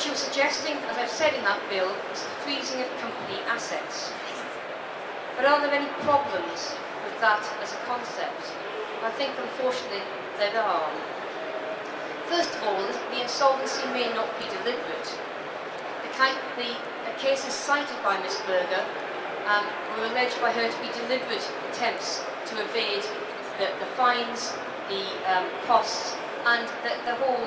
What she was suggesting, as I've said in that bill, is the freezing of company assets. But are there any problems with that as a concept? I think, unfortunately, there are. First of all, the insolvency may not be deliberate. The cases cited by Ms Berger were alleged by her to be deliberate attempts to evade the fines, the costs, and the whole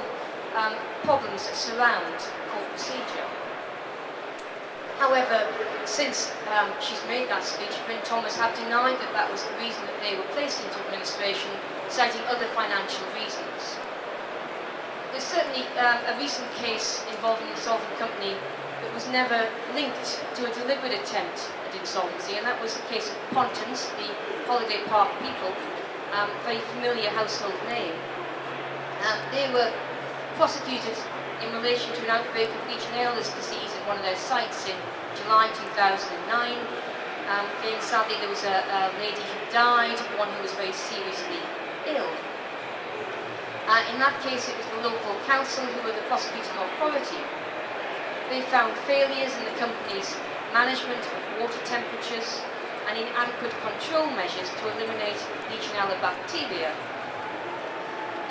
problems that surround court procedure. However, since she's made that speech, Bryn Thomas have denied that that was the reason that they were placed into administration, citing other financial reasons. There's certainly a recent case involving an insolvent company that was never linked to a deliberate attempt at insolvency, and that was the case of Pontons, the holiday park people, very familiar household name. They were prosecuted in relation to an outbreak of Legionnaires' disease at one of their sites in July 2009. Again, sadly, there was a lady who died, one who was very seriously ill. In that case, it was the local council who were the prosecuting authority. They found failures in the company's management of water temperatures and inadequate control measures to eliminate Legionella bacteria.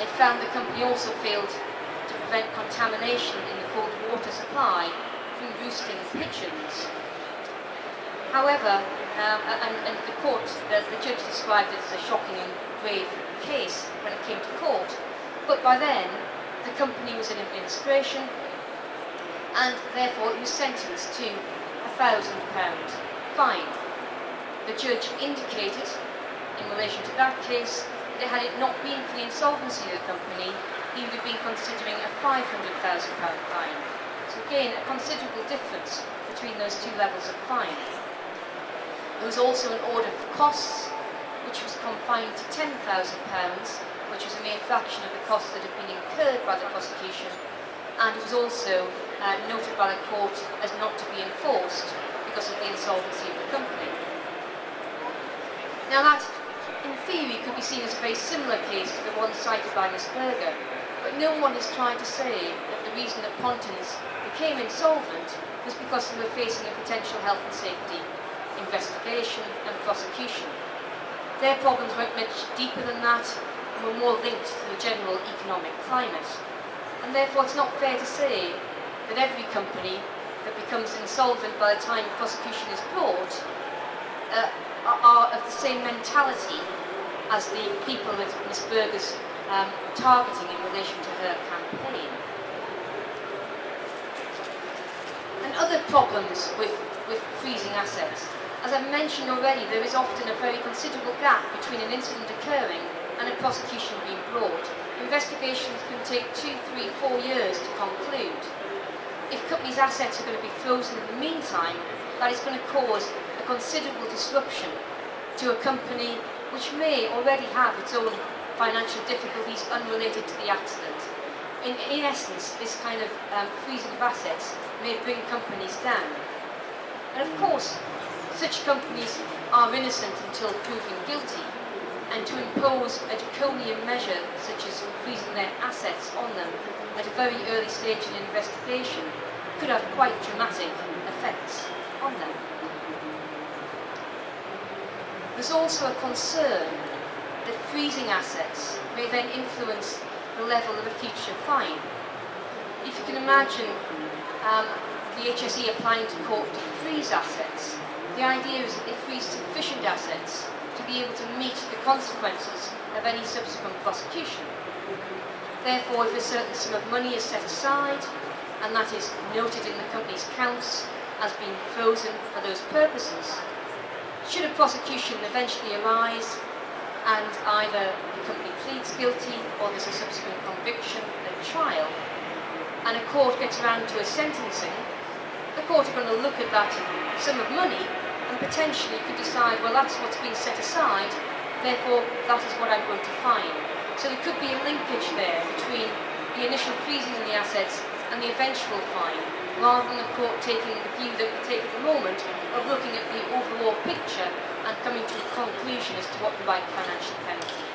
They found the company also failed to prevent contamination in the cold water supply from roosting pigeons. However, and the judge described it as a shocking and grave case when it came to court, but by then the company was in administration and therefore it was sentenced to £1,000 fine. The judge indicated in relation to that case that had it not been for the insolvency of the company, he would have been considering a £500,000 fine. So again, a considerable difference between those two levels of fine. There was also an order for costs, which was confined to £10,000, which was a mere fraction of the costs that had been incurred by the prosecution, and it was also noted by the court as not to be enforced because of the insolvency of the company. Now that, in theory, could be seen as a very similar case to the one cited by Ms Berger, but no one has tried to say that the reason that Pontons became insolvent was because they were facing a potential health and safety investigation and prosecution. Their problems went much deeper than that and were more linked to the general economic climate. And therefore it's not fair to say that every company that becomes insolvent by the time prosecution is brought are of the same mentality as the people that Ms Berger's targeting in relation to her campaign. And other problems with freezing assets. As I've mentioned already, there is often a very considerable gap between an incident occurring and a prosecution being brought. Investigations can take 2, 3, 4 years to conclude. If companies' assets are going to be frozen in the meantime, that is going to cause a considerable disruption to a company which may already have its own financial difficulties unrelated to the accident. In essence, this kind of freezing of assets may bring companies down. And of course, such companies are innocent until proven guilty, and to impose a draconian measure such as freezing their assets on them at a very early stage in an investigation could have quite dramatic effects on them. There's also a concern that freezing assets may then influence the level of a future fine. If you can imagine the HSE applying to court to freeze assets, the idea is that they freeze sufficient assets to be able to meet the consequences of any subsequent prosecution. Therefore, if a certain sum of money is set aside, and that is noted in the company's accounts as being frozen for those purposes, should a prosecution eventually arise and either the company pleads guilty or there's a subsequent conviction at trial, and a court gets around to a sentencing, the court are going to look at that sum of money and potentially could decide, well, that's what's been set aside, therefore that is what I'm going to fine. So there could be a linkage there between the initial freezing of the assets and the eventual fine, rather than the court taking the view that we take at the moment of looking at the overall picture and coming to a conclusion as to what the right financial penalty